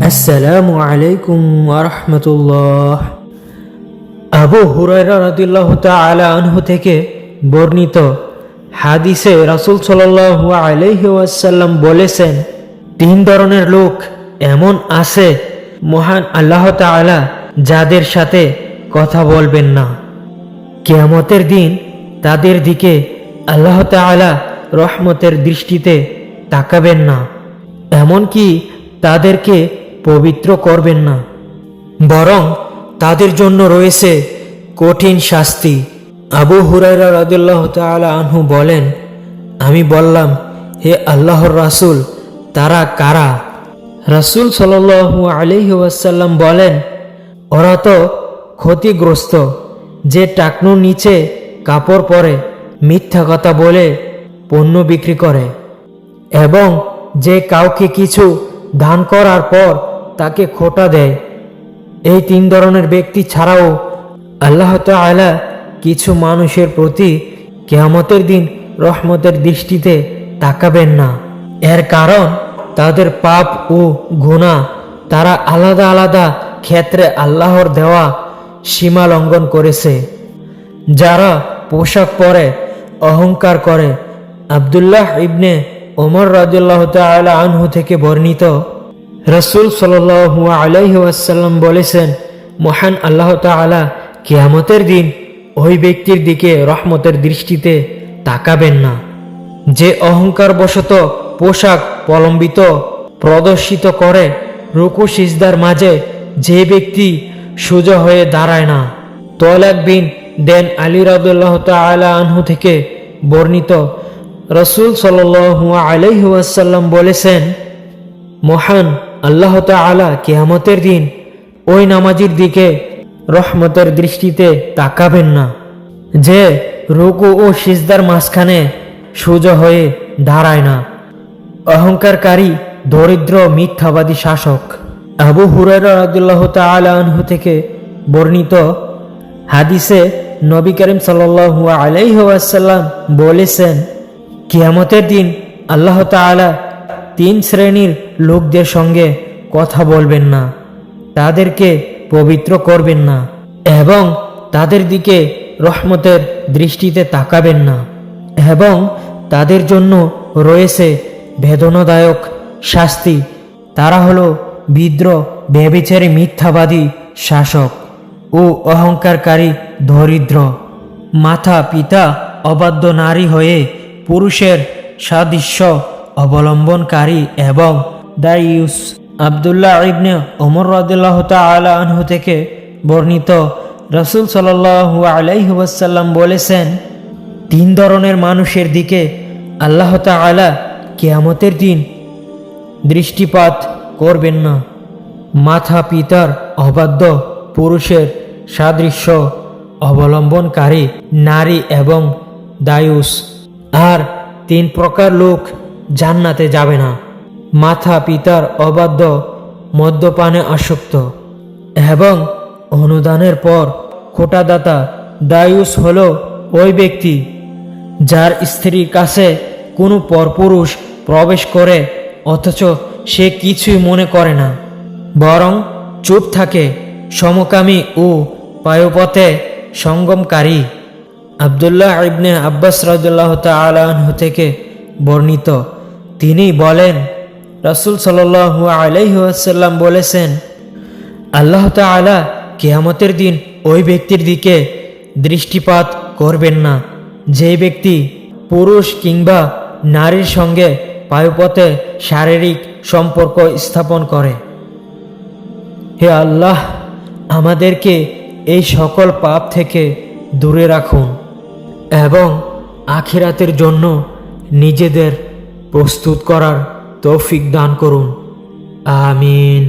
আসসালামু আলাইকুম ওয়া রাহমাতুল্লাহ। আবু হুরায়রা রাদিয়াল্লাহু তাআলা আনহু থেকে বর্ণিত হাদিসে রাসূল সাল্লাল্লাহু আলাইহি ওয়াসাল্লাম বলেছেন, তিন ধরনের লোক এমন আছে মহান আল্লাহ তাআলা যাদের সাথে কথা বলবেন না। কিয়ামতের দিন তাদের দিকে আল্লাহ তাআলা রহমতের দৃষ্টিতে তাকাবেন না, এমনকি তাদেরকে পবিত্র করবেন না, বরং তাদের জন্য রয়েছে কঠিন শাস্তি। আবু হুরায়রা রাদিয়াল্লাহু তাআলা আনহু বলেন, আমি বললাম, হে আল্লাহর রাসূল, তারা কারা? রাসূল সাল্লাল্লাহু আলাইহি ওয়াসাল্লাম বলেন, ওরা তো ক্ষতিগ্রস্ত, যে টাকনুর নিচে কাপড় পরে মিথ্যা কথা বলে পণ্য বিক্রি করে, এবং যে কাউকে কিছু দান করার পর তাকে খোটা দেয়। এই তিন ধরনের ব্যক্তি ছাড়াও আল্লাহ তাআলা কিছু মানুষের প্রতি কিয়ামতের দিন রহমতের দৃষ্টিতে তাকাবেন না। এর কারণ তাদের পাপ ও গুনাহ তারা আলাদা আলাদা ক্ষেত্রে আল্লাহর দেওয়া সীমা লঙ্ঘন করেছে। যারা পোশাক পরে অহংকার করে, আব্দুল্লাহ ইবনে ওমর রাদিয়াল্লাহু তাআলা আনহু থেকে বর্ণিত, রাসূল সাল্লাল্লাহু আলাইহি ওয়াসাল্লাম বলেছেন, মহান আল্লাহ তাআলা কিয়ামতের দিন ওই ব্যক্তির দিকে রহমতের দৃষ্টিতে তাকাবেন না যে অহংকার বশত পোশাক প্রলম্বিত প্রদর্শিত করে, রুকু সিজদার মাঝে যে ব্যক্তি সোজা হয়ে দাঁড়ায় না। তালাক বিন দেন আলী রাদিয়াল্লাহু তাআলা আনহু থেকে বর্ণিত, রাসূল সাল্লাল্লাহু আলাইহি ওয়াসাল্লাম বলেছেন, মহান আল্লাহ তাআলা কিয়ামতের দিন ওই নামাজীর দিকে রহমতের দৃষ্টিতে তাকাবেন না যে রুকু ও সিজদার মাঝখানে সোজা হয়ে দাঁড়ায় না। অহংকারকারী দরিদ্র মিথ্যাবাদী শাসক। আবু হুরায়রা রাদিয়াল্লাহু তাআলা আনহু থেকে বর্ণিত হাদিসে নবী করিম সাল্লাল্লাহু আলাইহি ওয়াসাল্লাম বলেছেন, কিয়ামতের দিন আল্লাহ তাআলা তিন শ্রেণীর লোকদের সঙ্গে কথা বলবেন না, তাদেরকে পবিত্র করবেন না, এবং তাদের দিকে রহমতের দৃষ্টিতে তাকাবেন না, এবং তাদের জন্য রয়েছে বেদনাদায়ক শাস্তি। তারা হলো বিদ্রোহ, ব্যভিচারী, মিথ্যাবাদী শাসক ও অহংকারকারী দরিদ্র, মাতা পিতা অবাধ্য নারী হয়ে পুরুষের সাদৃশ্য অবলম্বনকারী এবং দায়ুস। আব্দুল্লাহ ইবনে ওমর রাদিয়াল্লাহু তাআলা আনহু থেকে বর্ণিত, রাসূল সাল্লাল্লাহু আলাইহি ওয়াসাল্লাম বলেছেন, তিন ধরনের মানুষের দিকে আল্লাহ তাআলা কিয়ামতের দিন দৃষ্টিপাত করবেন না: মাতা পিতার অবাধ্য, পুরুষের সাদৃশ্য অবলম্বনকারী নারী এবং দায়ুস। আর তিন প্রকার লোক জান্নাতে যাবে না: মাতা পিতার অবাধ্য, মদ্যপানে আসক্ত এবং অনুদানের পর খোটাদাতা। দায়ুস হলো ওই ব্যক্তি যার স্ত্রীর কাছে কোনো পরপুরুষ প্রবেশ করে অথচ সে কিছুই মনে করে না, বরং চুপ থাকে। সমকামী ও পায়ুপথে সঙ্গমকারী। আব্দুল্লাহ ইবনে আব্বাস রাদিয়াল্লাহু তাআলা আনহু থেকে বর্ণিত, তিনি বলেন, রাসূল সাল্লাল্লাহু আলাইহি ওয়াসাল্লাম বলেছেন, আল্লাহ তাআলা কিয়ামতের দিন ওই ব্যক্তির দিকে দৃষ্টিপাত করবেন না যে ব্যক্তি পুরুষ কিংবা নারীর সঙ্গে পায়ুপথে শারীরিক সম্পর্ক স্থাপন করে। হে আল্লাহ, আমাদেরকে এই সকল পাপ থেকে দূরে রাখুন এবং আখিরাতের জন্য নিজেদের প্রস্তুত করার তৌফিক দান করুন। আমিন।